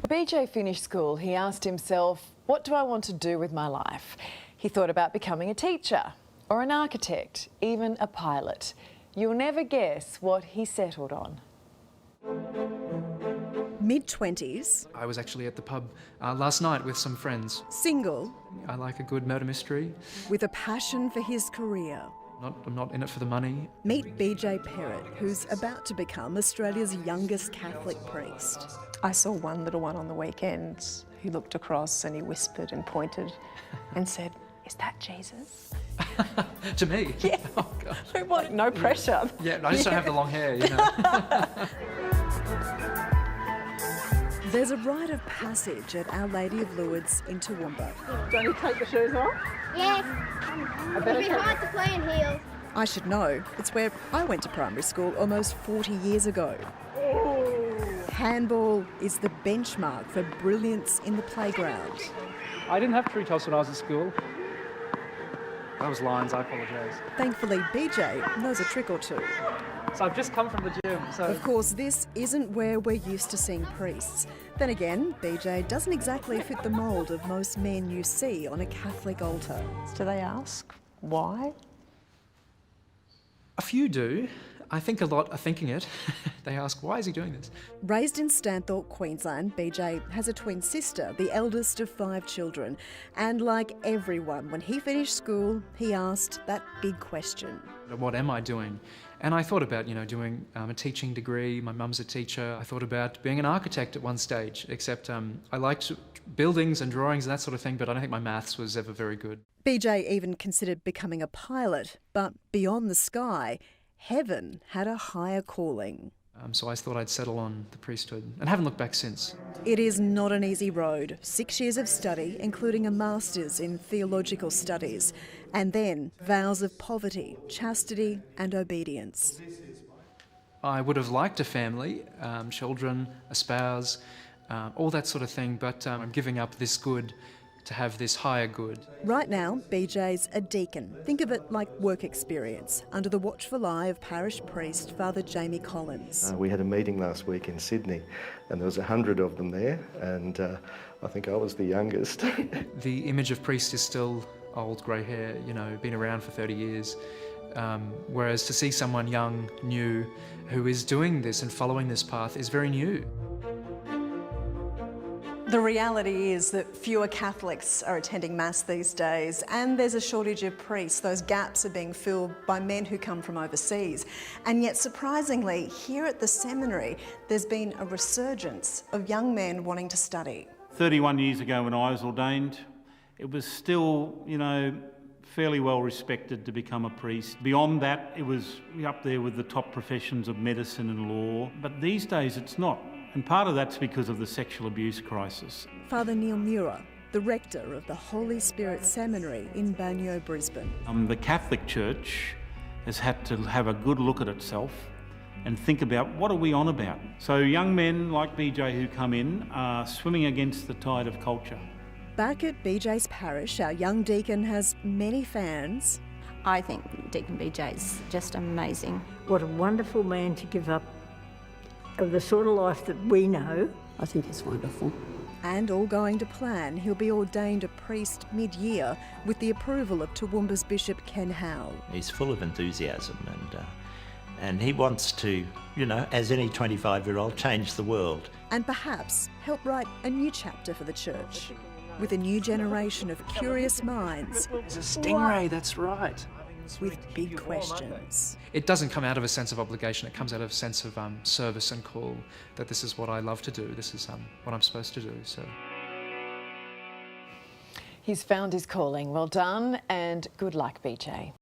BJ finished school, he asked himself, what do I want to do with my life? He thought about becoming a teacher or an architect, even a pilot. You'll never guess what he settled on. Mid-20s. I was actually at the pub last night with some friends. Single. I like a good murder mystery. With a passion for his career. I'm not in it for the money. Meet BJ Perrott, who's about to become Australia's youngest Catholic priest. I saw one little one on the weekend. He looked across and he whispered and pointed and said, "Is that Jesus?" To me? Yeah. Oh, God. Like, no pressure. Yeah, I just don't have the long hair, you know. There's a rite of passage at Our Lady of Lourdes in Toowoomba. Don't you take the shoes off? Yes. It'd be hard to play in heels. I should know, it's where I went to primary school almost 40 years ago. Handball is the benchmark for brilliance in the playground. I didn't have tree toss when I was at school. That was lines, I apologise. Thankfully, BJ knows a trick or two. So I've just come from the gym, so... Of course, this isn't where we're used to seeing priests. Then again, BJ doesn't exactly fit the mould of most men you see on a Catholic altar. Do they ask why? A few do. I think a lot are thinking it. They ask, why is he doing this? Raised in Stanthorpe, Queensland, BJ has a twin sister, the eldest of 5 children. And like everyone, when he finished school, he asked that big question. What am I doing? And I thought about, doing a teaching degree. My mum's a teacher. I thought about being an architect at one stage, except I liked buildings and drawings and that sort of thing, but I don't think my maths was ever very good. BJ even considered becoming a pilot, but beyond the sky, heaven had a higher calling. So I thought I'd settle on the priesthood and haven't looked back since. It is not an easy road. 6 years of study, including a master's in theological studies, and then vows of poverty, chastity and obedience. I would have liked a family, children, a spouse, all that sort of thing, but I'm giving up this good to have this higher good. Right now, BJ's a deacon. Think of it like work experience, under the watchful eye of parish priest Father Jamie Collins. We had a meeting last week in Sydney and there was 100 of them there, and I think I was the youngest. The image of priest is still old grey hair, been around for 30 years. Whereas to see someone young, new, who is doing this and following this path is very new. The reality is that fewer Catholics are attending Mass these days, and there's a shortage of priests. Those gaps are being filled by men who come from overseas. And yet, surprisingly, here at the seminary, there's been a resurgence of young men wanting to study. 31 years ago when I was ordained, it was still, fairly well respected to become a priest. Beyond that, it was up there with the top professions of medicine and law. But these days, it's not. And part of that's because of the sexual abuse crisis. Father Neil Muir, the rector of the Holy Spirit Seminary in Banyo, Brisbane. The Catholic Church has had to have a good look at itself and think about what are we on about. So young men like BJ who come in are swimming against the tide of culture. Back at BJ's parish, our young deacon has many fans. I think Deacon BJ's just amazing. What a wonderful man to give up of the sort of life that we know. I think it's wonderful. And all going to plan, he'll be ordained a priest mid-year with the approval of Toowoomba's Bishop Ken Howell. He's full of enthusiasm and he wants to, as any 25-year-old, change the world. And perhaps help write a new chapter for the church, with a new generation of curious minds. It's a stingray, that's right. With big questions. It doesn't come out of a sense of obligation, it comes out of a sense of service and call, that this is what I love to do, this is what I'm supposed to do. So. He's found his calling. Well done and good luck, BJ.